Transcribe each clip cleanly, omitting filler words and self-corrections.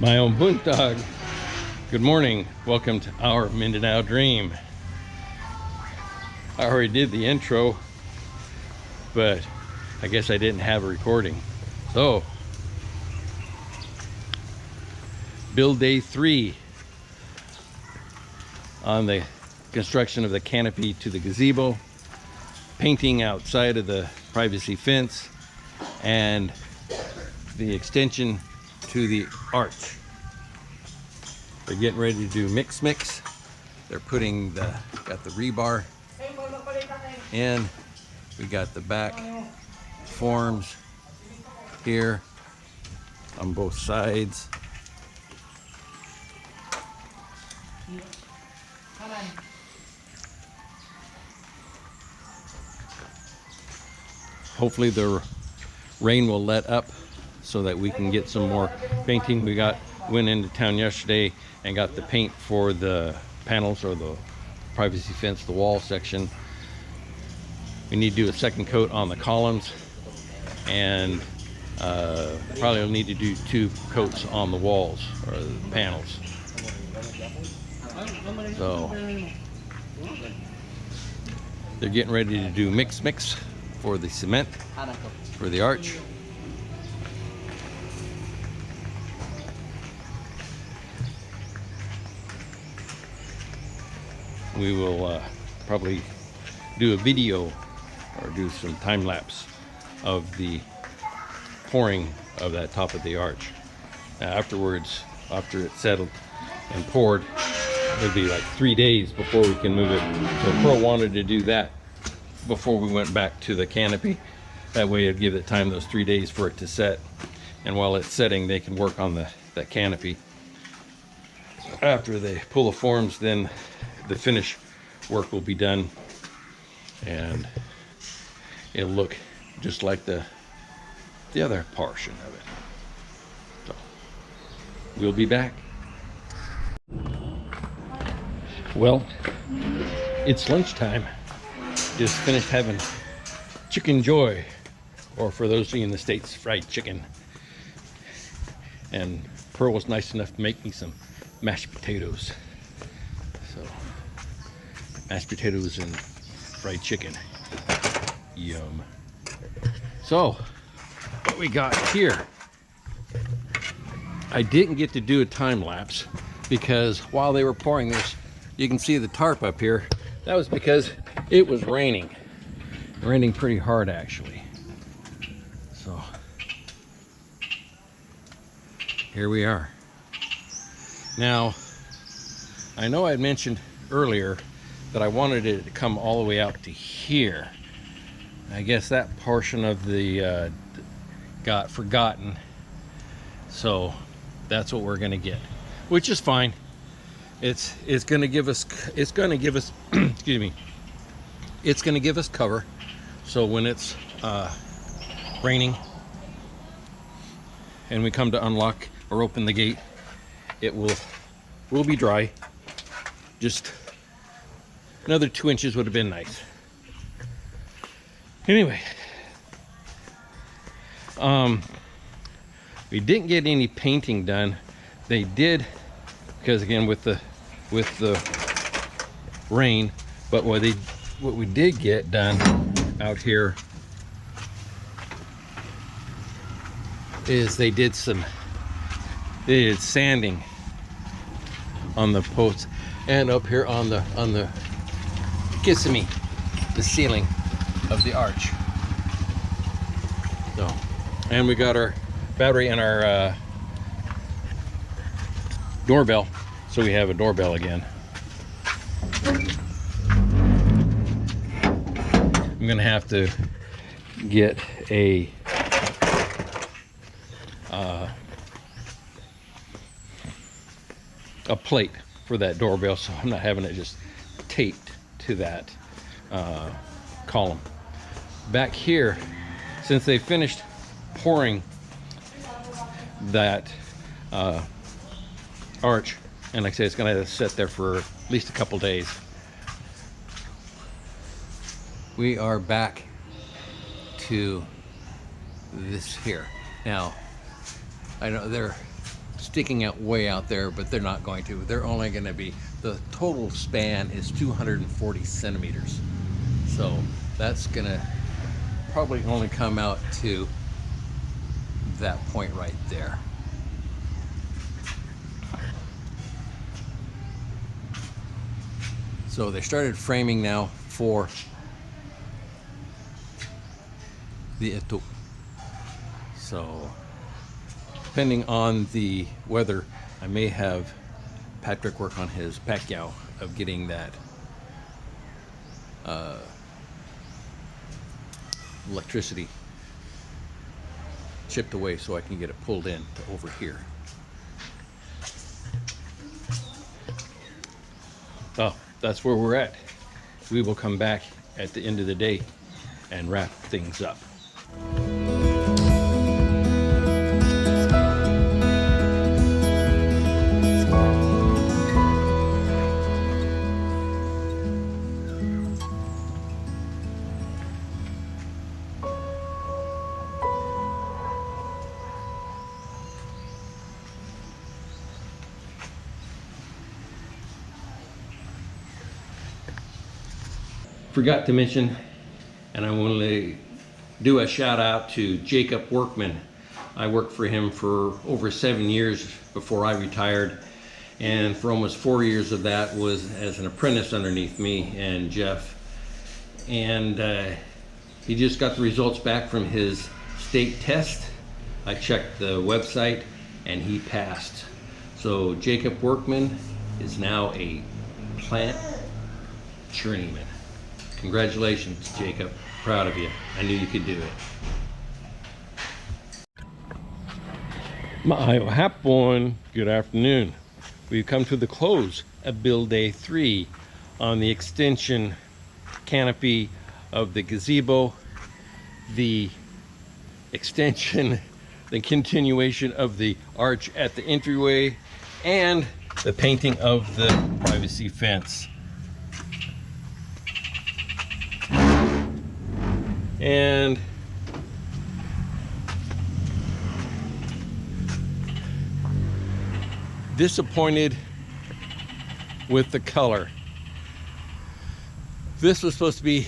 My own boot dog. Good morning. Welcome to our Mindanao Dream. I already did the intro, but I guess I didn't have a recording. So, build day 3 on the construction of the canopy to the gazebo, painting outside of the privacy fence, and the extension to the arch. They're getting ready to do mix. They're putting got the rebar in. We got the back forms here on both sides. Hopefully the rain will let up so that we can get some more painting. Went into town yesterday and got the paint for the panels or the privacy fence, the wall section. We need to do a second coat on the columns, and probably will need to do 2 coats on the walls or the panels. So they're getting ready to do mix for the cement for the arch. We will probably do a video or do some time lapse of the pouring of that top of the arch. Now afterwards, after it's settled and poured, it'll be like 3 days before we can move it. So Pearl wanted to do that before we went back to the canopy. That way it'd give it time, those 3 days, for it to set. And while it's setting, they can work on that canopy. After they pull the forms, then the finish work will be done, and it'll look just like the other portion of it. So we'll be back. Well, it's lunchtime. Just finished having chicken joy, or for those of you in the States, fried chicken. And Pearl was nice enough to make me some mashed potatoes. So, mashed potatoes and fried chicken. Yum. So, what we got here, I didn't get to do a time lapse because while they were pouring this, you can see the tarp up here. That was because it was raining pretty hard actually. So here we are. Now, I know I mentioned earlier that I wanted it to come all the way out to here. I guess that portion of the got forgotten, so that's what we're gonna get, which is fine. It's gonna give us excuse me, it's gonna give us cover, so when it's raining and we come to unlock or open the gate, it will be dry. Just another 2 inches would have been nice. Anyway, we didn't get any painting done. They did, because again with the rain, but what we did get done out here is they did sanding on the posts and up here on the the ceiling of the arch. So, and we got our battery and our doorbell, so we have a doorbell again. I'm gonna have to get a plate for that doorbell, so I'm not having it just taped to that column. Back here, since they finished pouring that arch, and like I say, it's gonna sit there for at least a couple days, we are back to this here. Now, I know they're sticking out way out there, but they're not going to. They're only going to be, the total span is 240 centimeters. So that's going to probably only come out to that point right there. So they started framing now for the etu. So depending on the weather, I may have Patrick work on his pacquiao of getting that electricity chipped away so I can get it pulled in to over here. Oh, that's where we're at. We will come back at the end of the day and wrap things up. Forgot to mention, and I want to do a shout out to Jacob Workman. I worked for him for over 7 years before I retired, and for almost 4 years of that was as an apprentice underneath me and Jeff. And he just got the results back from his state test. I checked the website and he passed. So Jacob Workman is now a plant journeyman. Congratulations, Jacob. Proud of you. I knew you could do it. Ma'ayong hapon. Good afternoon. We've come to the close of build day 3 on the extension canopy of the gazebo, the extension, the continuation of the arch at the entryway, and the painting of the privacy fence. And disappointed with the color. This was supposed to be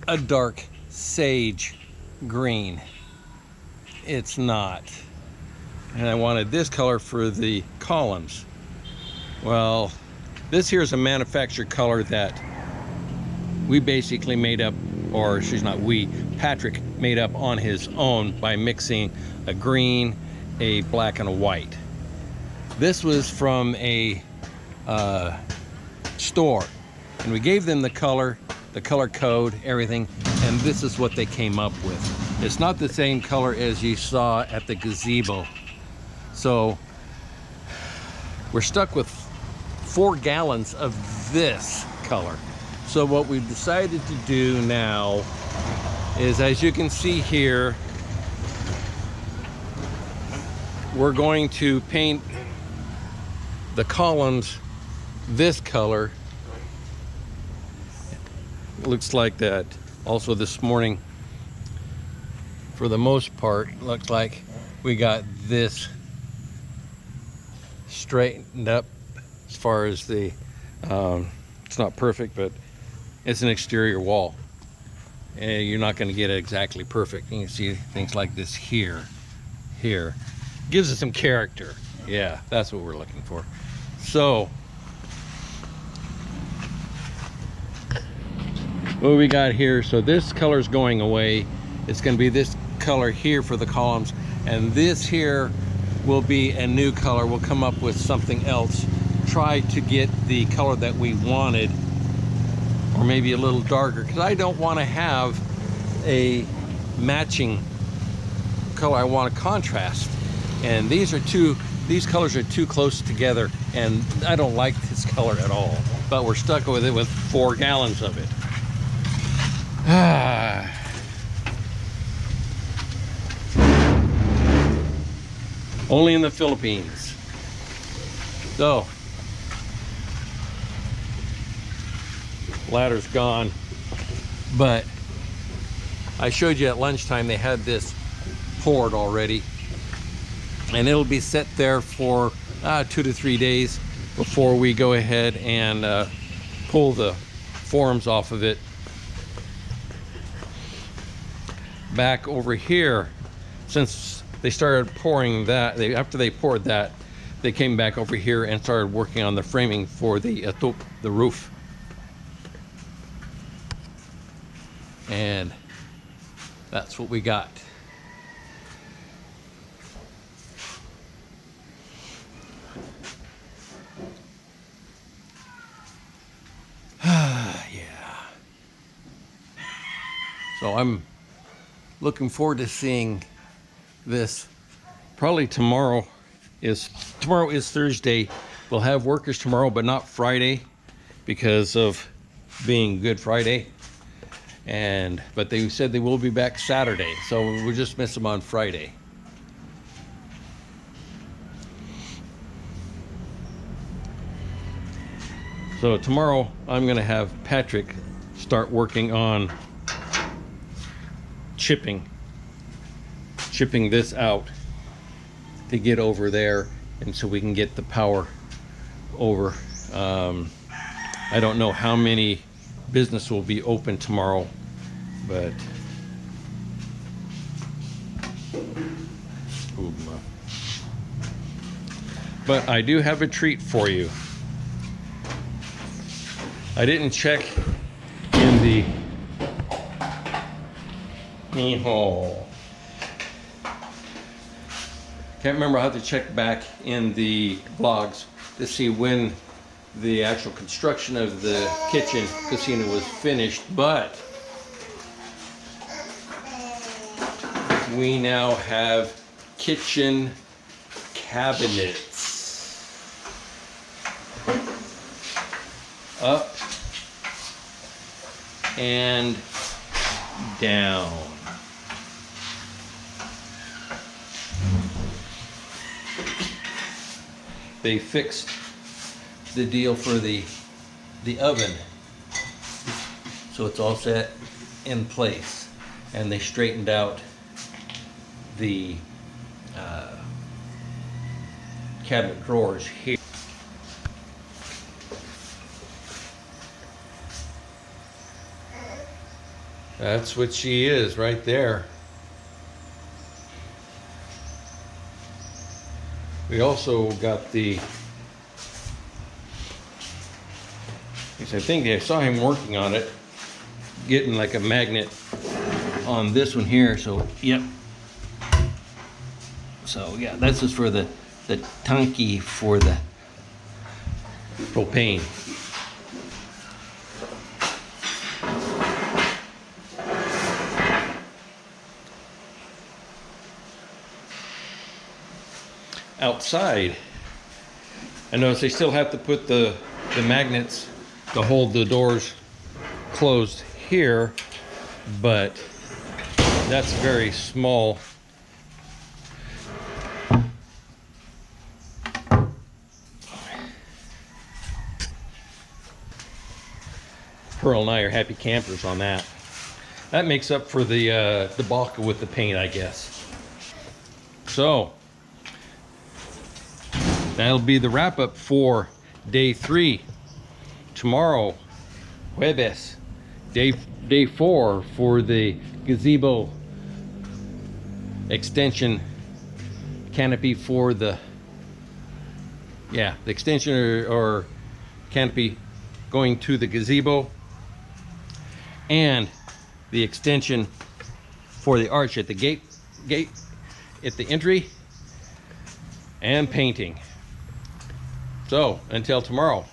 a dark sage green. It's not. And I wanted this color for the columns. Well, this here is a manufactured color that we basically made up, or she's not we, Patrick made up on his own by mixing a green, a black, and a white. This was from a store, and we gave them the color code, everything, and this is what they came up with. It's not the same color as you saw at the gazebo. So we're stuck with 4 gallons of this color. So what we've decided to do now is, as you can see here, we're going to paint the columns this color. It looks like that. Also this morning, for the most part, looks like we got this straightened up as far as the, it's not perfect, but it's an exterior wall. And you're not going to get it exactly perfect. You can see things like this here. Gives it some character. Yeah, that's what we're looking for. So, what we got here, so this color is going away. It's going to be this color here for the columns, and this here will be a new color. We'll come up with something else. Try to get the color that we wanted, or maybe a little darker, because I don't want to have a matching color. I want a contrast, and these colors are too close together, and I don't like this color at all. But we're stuck with it with 4 gallons of it. Only in the Philippines. So, ladder's gone, but I showed you at lunchtime they had this poured already. and it'll be set there for 2 to 3 days before we go ahead and pull the forms off of it. Back over here, since they started pouring that, after they poured that, they came back over here and started working on the framing for the roof. And that's what we got. Yeah. So I'm looking forward to seeing this. Probably tomorrow is Thursday. We'll have workers tomorrow, but not Friday because of being Good Friday. But they said they will be back Saturday, so we'll just miss them on Friday. So tomorrow I'm gonna have Patrick start working on chipping this out to get over there, and so we can get the power over. I don't know how many business will be open tomorrow, but I do have a treat for you. I didn't check in the can't remember. I have to check back in the blogs to see when the actual construction of the kitchen casino was finished, but we now have kitchen cabinets up and down. They fixed the deal for the oven, so it's all set in place, and they straightened out the cabinet drawers here. That's what she is right there. We also got I think I saw him working on it, getting like a magnet on this one here. So yep. So yeah, this is for the tanky for the propane. Outside, I notice they still have to put the magnets to hold the doors closed here, but that's very small. Pearl and I are happy campers on that. That makes up for the bulk with the paint, I guess. So that'll be the wrap up for day 3. Tomorrow, jueves, day 4 for the gazebo extension canopy for the extension or canopy going to the gazebo, and the extension for the arch at the gate at the entry, and painting. So until tomorrow,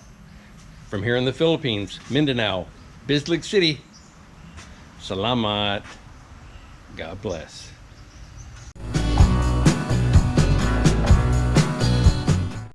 from here in the Philippines, Mindanao, Bislig City, salamat, God bless.